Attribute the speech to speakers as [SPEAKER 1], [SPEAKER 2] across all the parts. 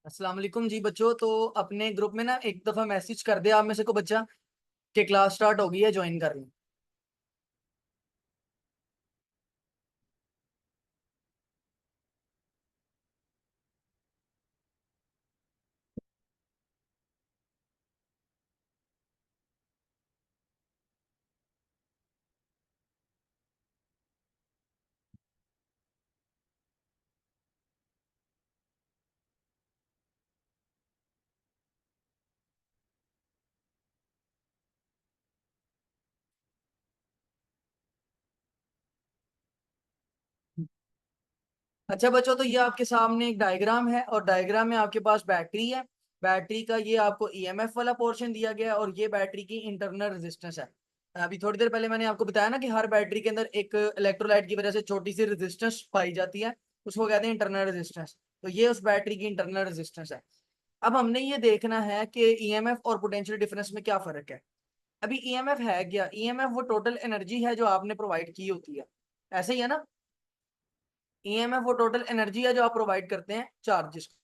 [SPEAKER 1] अस्सलाम वालेकुम जी बच्चों। तो अपने ग्रुप में ना एक दफा मैसेज कर दे आप में से को बच्चा कि क्लास स्टार्ट हो गई है, ज्वाइन कर लें। अच्छा बच्चों, तो ये आपके सामने एक डायग्राम है और डायग्राम में आपके पास बैटरी है। बैटरी का ये आपको ईएमएफ वाला पोर्शन दिया गया है और ये बैटरी की इंटरनल रेजिस्टेंस है। अभी थोड़ी देर पहले मैंने आपको बताया ना कि हर बैटरी के अंदर एक इलेक्ट्रोलाइट की वजह से छोटी सी रेजिस्टेंस पाई जाती है, उसको कहते हैं इंटरनल रेजिस्टेंस। तो ये उस बैटरी की इंटरनल रेजिस्टेंस है। अब हमने ये देखना है कि ईएमएफ और पोटेंशियल डिफरेंस में क्या फर्क है। अभी ईएमएफ है क्या? ईएमएफ वो टोटल एनर्जी है जो आपने प्रोवाइड की होती है, ऐसे ही है ना। ईएमएफ वो टोटल एनर्जी है जो आप प्रोवाइड करते हैं चार्जेस को।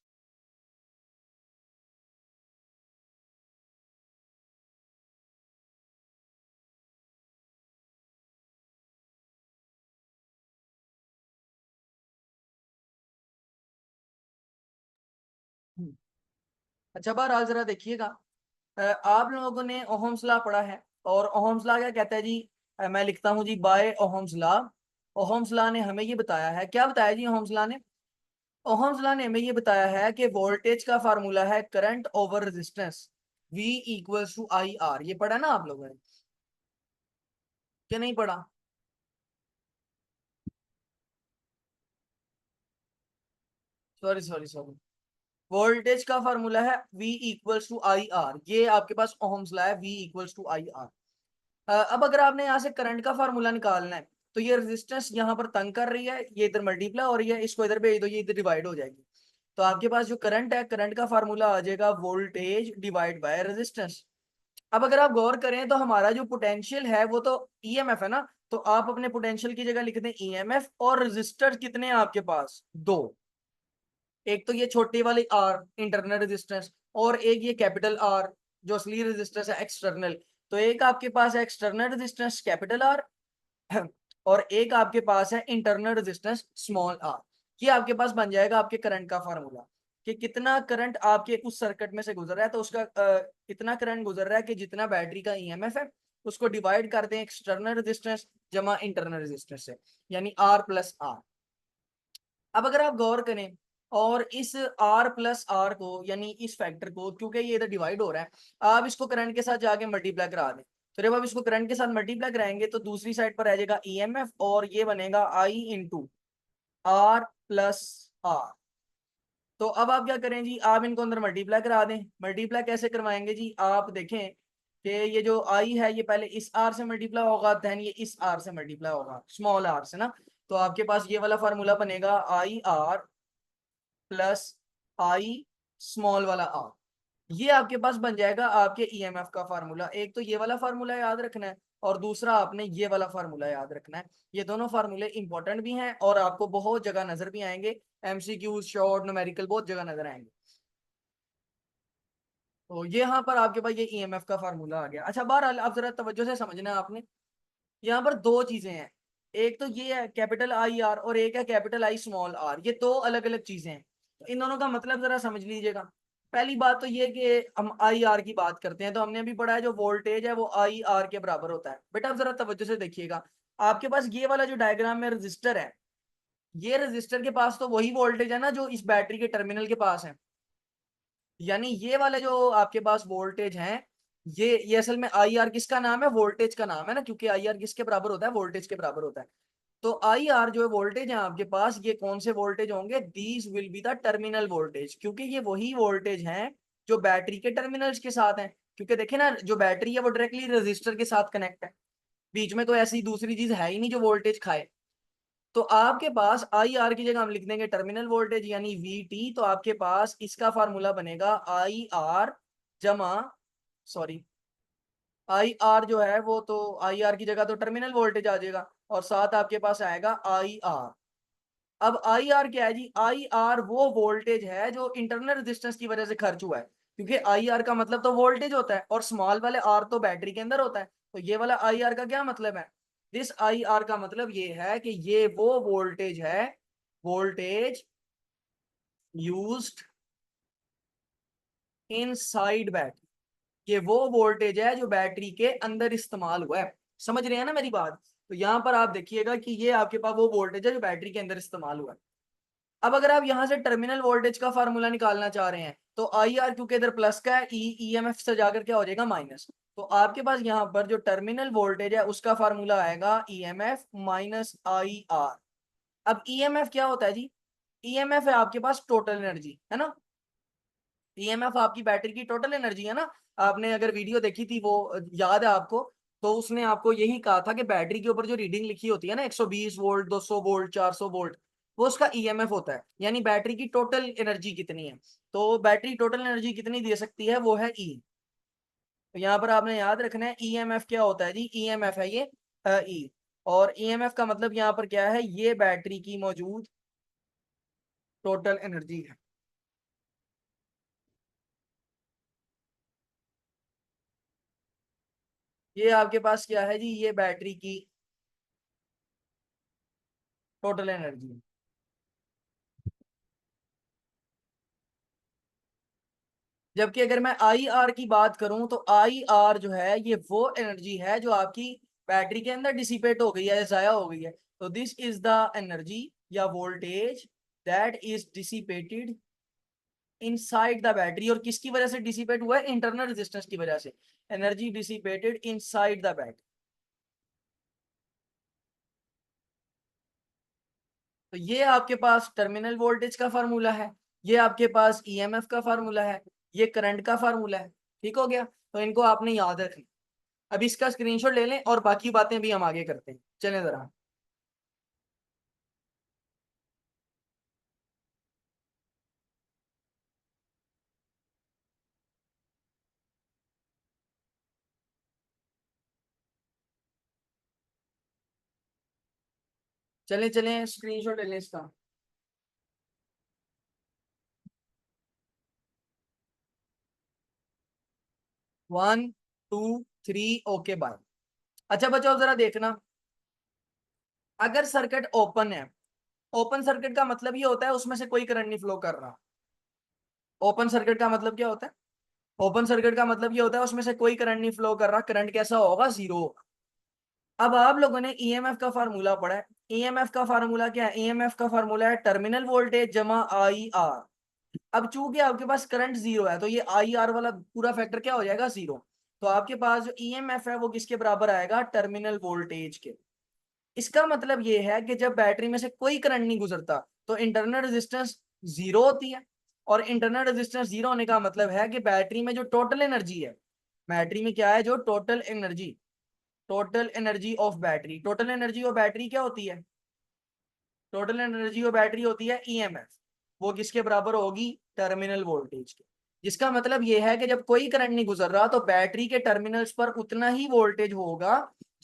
[SPEAKER 1] अच्छा बहरहाल जरा देखिएगा। आप लोगों ने ओहम्स लॉ पढ़ा है और ओहम्स लॉ क्या कहता है जी? मैं लिखता हूँ जी, by Ohm's law. Ohm's law ने हमें ये बताया है, क्या बताया जी ओहम्स लॉ ने? ओहम्स लॉ ने हमें ये बताया है कि वोल्टेज का फार्मूला है current over resistance, V equals to I R. ये पढ़ा ना आप लोगों ने कि नहीं पढ़ा? Sorry sorry sorry. वोल्टेज का फार्मूला है V equals to I R. ये आपके पास ओहम्स लॉ है, V equals to I R. अब अगर आपने यहाँ से करंट का फार्मूला निकालना है तो ये रेजिस्टेंस यहाँ पर तंग कर रही है, ये इधर मल्टीप्लाई हो रही है, इसको इधर भेज दो, ये इधर डिवाइड हो जाएगी। तो आपके पास जो करंट है, करंट का फार्मूला आ जाएगा वोल्टेज डिवाइड बाय रेजिस्टेंस। अब अगर आप गौर करें तो हमारा जो पोटेंशियल है वो तो ईएमएफ है ना। तो आप अपने पोटेंशियल की जगह लिख दें ईएमएफ, और रेजिस्टर कितने हैं आपके पास? दो। एक तो ये छोटी वाली आर इंटरनल रेजिस्टेंस, और एक ये कैपिटल आर जो असली रेजिस्टेंस है एक्सटर्नल। तो एक आपके पास है एक्सटर्नल रेजिस्टेंस कैपिटल आर और एक आपके पास है इंटरनल रेजिस्टेंस स्मॉल आर। ये आपके पास बन जाएगा आपके करंट का फार्मूला कि कितना करंट आपके उस सर्किट में से गुजर रहा है। तो उसका कितना करंट गुजर रहा है कि जितना बैटरी का ईएमएफ है उसको डिवाइड करते हैं एक्सटर्नल रेजिस्टेंस जमा इंटरनल रेजिस्टेंस से, यानी आर प्लस आर। अब अगर आप गौर करें और इस आर प्लस आर को, यानी इस फैक्टर को, क्योंकि ये इधर डिवाइड हो रहा है, आप इसको करंट के साथ जाके मल्टीप्लाई करा दें। तो जब आप इसको करंट के साथ मल्टीप्लाई कराएंगे तो दूसरी साइड पर आ जाएगा ईएमएफ और ये बनेगा आई इंटू आर प्लस आर। तो अब आप क्या करें जी, आप इनको अंदर मल्टीप्लाई करा दें। मल्टीप्लाई कैसे करवाएंगे जी? आप देखें कि ये जो आई है ये पहले इस आर से मल्टीप्लाई होगा, देन ये इस आर से मल्टीप्लाई होगा, स्मॉल आर से ना। तो आपके पास ये वाला फॉर्मूला बनेगा I R plus I small वाला आर। ये आपके पास बन जाएगा आपके ईएमएफ का फार्मूला। एक तो ये वाला फार्मूला याद रखना है और दूसरा आपने ये वाला फार्मूला याद रखना है। ये दोनों फार्मूले इंपॉर्टेंट भी हैं और आपको बहुत जगह नजर भी आएंगे, एमसीक्यूज, शॉर्ट, न्यूमेरिकल, बहुत जगह नजर आएंगे। तो ये यहाँ पर आपके पास ये ईएमएफ का फार्मूला आ गया। अच्छा बहरहाल आप जरा तवज्जो से समझना है आपने। यहाँ पर दो चीजें हैं, एक तो ये है कैपिटल आई आर और एक है कैपिटल आई स्मॉल आर। ये दो अलग अलग चीजें हैं, तो इन दोनों का मतलब जरा समझ लीजिएगा। पहली बात तो ये कि हम आई आर की बात करते हैं तो हमने अभी पढ़ा है जो वोल्टेज है वो आई आर के बराबर होता है। बेटा आप जरा तवज्जो से देखिएगा, आपके पास ये वाला जो डायग्राम में रजिस्टर है, ये रजिस्टर के पास तो वही वोल्टेज है ना जो इस बैटरी के टर्मिनल के पास है। यानी ये वाले जो आपके पास वोल्टेज हैं, ये असल में आई आर किसका नाम है? वोल्टेज का नाम है ना, क्योंकि आई आर किसके बराबर होता है? वोल्टेज के बराबर होता है। तो आई आर जो है वोल्टेज है आपके पास, ये कौन से वोल्टेज होंगे? These will be the terminal voltage, क्योंकि ये वही वोल्टेज हैं जो बैटरी के टर्मिनल्स के साथ हैं। क्योंकि देखे ना, जो बैटरी है वो डायरेक्टली रजिस्टर के साथ कनेक्ट है, बीच में तो ऐसी दूसरी चीज है ही नहीं जो वोल्टेज खाए। तो आपके पास आई आर की जगह हम लिख देंगे टर्मिनल वोल्टेज यानी वी टी। तो आपके पास इसका फार्मूला बनेगा आई आर जमा, सॉरी, आई आर जो है वो तो आई आर की जगह तो टर्मिनल वोल्टेज आ जाएगा और साथ आपके पास आएगा आई आर। अब आई आर क्या है जी, आई आर वो वोल्टेज है जो इंटरनल रेजिस्टेंस की वजह से खर्च हुआ है, क्योंकि आई आर का मतलब तो वोल्टेज होता है और स्मॉल वाले आर तो बैटरी के अंदर होता है। तो ये वाला आई आर का क्या मतलब है, दिस आई आर का मतलब ये है कि ये वो वोल्टेज है, वोल्टेज यूज्ड इनसाइड बैटरी, ये वो वोल्टेज है जो बैटरी के अंदर इस्तेमाल हुआ है। समझ रहे हैं ना मेरी बात? तो यहां पर आप देखिएगा कि ये आपके पास वो वोल्टेज है जो बैटरी के अंदर इस्तेमाल हुआ है। अब अगर आप यहां से टर्मिनल वोल्टेज का फार्मूला निकालना चाह रहे हैं तो आई आर क्योंकि इधर प्लस का है, ईएमएफ से जाकर क्या हो जाएगा माइनस, तो आपके पास यहाँ पर जो टर्मिनल वोल्टेज है उसका फार्मूला आएगा ईएमएफ माइनस आई आर। अब ईएमएफ क्या होता है जी, ईएमएफ है आपके पास टोटल एनर्जी है ना, ईएमएफ आपकी बैटरी की टोटल एनर्जी है ना। आपने अगर वीडियो देखी थी वो याद है आपको, तो उसने आपको यही कहा था कि बैटरी के ऊपर जो रीडिंग लिखी होती है ना 120 वोल्ट 200 वोल्ट 400 वोल्ट, वो उसका ईएमएफ होता है, यानी बैटरी की टोटल एनर्जी कितनी है। तो बैटरी टोटल एनर्जी कितनी दे सकती है, वो है ई। तो यहाँ पर आपने याद रखना है ईएमएफ क्या होता है जी, ईएमएफ है ये ई। और ईएमएफ का मतलब यहाँ पर क्या है, ये बैटरी की मौजूद टोटल एनर्जी है। ये आपके पास क्या है जी, ये बैटरी की टोटल एनर्जी। जबकि अगर मैं आई आर की बात करूं तो आई आर जो है ये वो एनर्जी है जो आपकी बैटरी के अंदर डिसिपेट हो गई है, जाया हो गई है। तो दिस इज द एनर्जी या voltage that is dissipated inside the battery, और किसकी वजह से डिसिपेट हुआ है, इंटरनल रेजिस्टेंस की वजह से, energy dissipated inside the battery. तो ये आपके पास टर्मिनल वोल्टेज का फार्मूला है, ये आपके पास ईएमएफ का फार्मूला है, ये करंट का फार्मूला है। ठीक हो गया, तो इनको आपने याद रखना। अब इसका स्क्रीनशॉट ले लें और बाकी बातें भी हम आगे करते हैं, चलें जरा। चलें चलें स्क्रीनशॉट ले लें इसका। 1 2 3 ओके बाय। अच्छा बच्चों जरा देखना, अगर सर्किट ओपन है, ओपन सर्किट का मतलब ये होता है उसमें से कोई करंट नहीं फ्लो कर रहा। ओपन सर्किट का मतलब क्या होता है, ओपन सर्किट का मतलब ये होता है उसमें से कोई करंट नहीं फ्लो कर रहा, करंट कैसा होगा, जीरो। अब आप लोगों ने ईएमएफ का फार्मूला पढ़ा है, ईएमएफ का फार्मूला क्या है, ईएमएफ का फार्मूला है टर्मिनल वोल्टेज जमा आई आर। अब चूंकि आपके पास करंट जीरो है तो ये आई आर वाला पूरा फैक्टर क्या हो जाएगा, जीरो। तो आपके पास जो ईएमएफ है वो किसके बराबर आएगा, टर्मिनल वोल्टेज के। इसका मतलब ये है कि जब बैटरी में से कोई करंट नहीं गुजरता तो इंटरनल रेजिस्टेंस जीरो होती है। और इंटरनल रेजिस्टेंस जीरो होने का मतलब है कि बैटरी में जो टोटल एनर्जी है, बैटरी में क्या है, जो total energy, total energy of battery, total energy of battery क्या होती है, टोटल एनर्जी ऑफ बैटरी होती है ईएमएफ। वो किसके बराबर होगी, टर्मिनल वोल्टेज के। जिसका मतलब ये है कि जब कोई करंट नहीं गुजर रहा तो बैटरी के टर्मिनल्स पर उतना ही वोल्टेज होगा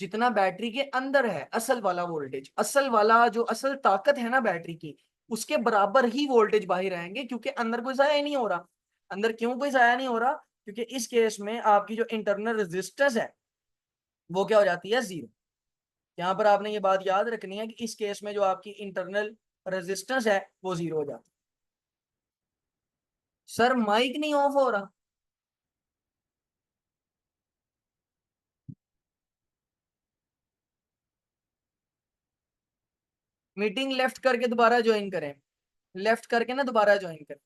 [SPEAKER 1] जितना बैटरी के अंदर है, असल वाला वोल्टेज, असल वाला जो असल ताकत है ना बैटरी की, उसके बराबर ही वोल्टेज बाहर आएंगे, क्योंकि अंदर कोई जाया ही नहीं हो रहा। अंदर क्यों कोई जाया नहीं हो रहा, क्योंकि इस केस में आपकी जो इंटरनल रेजिस्टेंस है वो क्या हो जाती है, जीरो। यहाँ पर आपने ये बात याद रखनी है कि इस केस में जो आपकी इंटरनल रेजिस्टेंस है वो जीरो हो जाती है। सर माइक नहीं ऑफ हो रहा। मीटिंग लेफ्ट करके दोबारा ज्वाइन करें, लेफ्ट करके ना दोबारा ज्वाइन करें।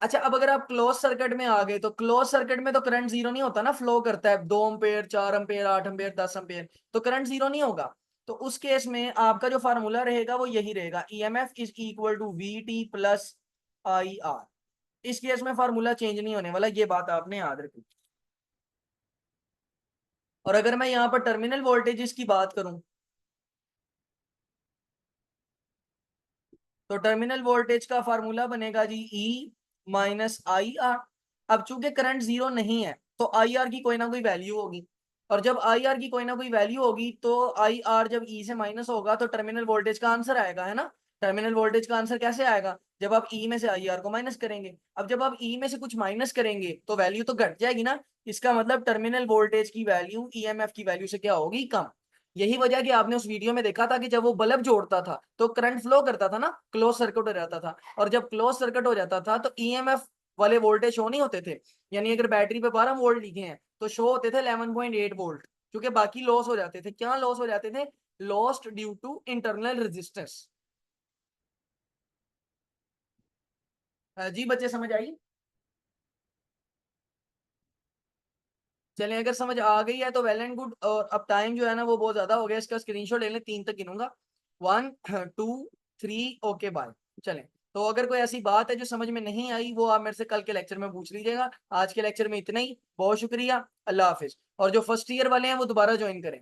[SPEAKER 1] अच्छा अब अगर आप क्लोज सर्किट में आ गए तो क्लोज सर्किट में तो करंट जीरो नहीं होता ना, फ्लो करता है 2 एम्पेयर 4 एम्पेयर 8 एम्पेयर 10 एम्पेयर, तो करंट जीरो नहीं होगा। तो उस केस में आपका जो फार्मूला रहेगा वो यही रहेगा, EMF is equal to V T plus I R. इस केस में फार्मूला चेंज नहीं होने वाला, ये बात आपने याद रखी। और अगर मैं यहाँ पर टर्मिनल वोल्टेजेस की बात करूं तो टर्मिनल वोल्टेज का फार्मूला बनेगा जी ई माइनस आई आर। अब चूंकि करंट जीरो नहीं है तो आई आर की कोई ना कोई वैल्यू होगी, और जब आई आर की कोई ना कोई वैल्यू होगी तो आई आर जब ई से माइनस होगा तो टर्मिनल वोल्टेज का आंसर आएगा, है ना। टर्मिनल वोल्टेज का आंसर कैसे आएगा, जब आप ई में से आई आर को माइनस करेंगे। अब जब आप ई में से कुछ माइनस करेंगे तो वैल्यू तो घट जाएगी ना, इसका मतलब टर्मिनल वोल्टेज की वैल्यू ईएमएफ की वैल्यू से क्या होगी, कम। यही वजह कि आपने उस वीडियो में देखा था कि जब वो बल्ब जोड़ता था तो करंट फ्लो करता था ना, क्लोज सर्किट हो जाता था। और जब क्लोज सर्किट हो जाता था तो ईएमएफ वाले वोल्टेज शो नहीं होते थे। यानी अगर बैटरी पे 12 वोल्ट लिखे हैं तो शो होते थे 11.8 वोल्ट, क्योंकि बाकी लॉस हो जाते थे। क्या लॉस हो जाते थे, lost due to internal resistance. जी बच्चे समझ आई। चलें, अगर समझ आ गई है तो वेल एंड गुड। और अब टाइम जो है ना वो बहुत ज्यादा हो गया, इसका स्क्रीनशॉट ले लें, 3 तक गिनूंगा। 1 2 3, ओके बाय। चलें, तो अगर कोई ऐसी बात है जो समझ में नहीं आई वो आप मेरे से कल के लेक्चर में पूछ लीजिएगा। आज के लेक्चर में इतना ही, बहुत शुक्रिया, अल्लाह हाफिज। और जो फर्स्ट ईयर वाले हैं वो दोबारा ज्वाइन करें।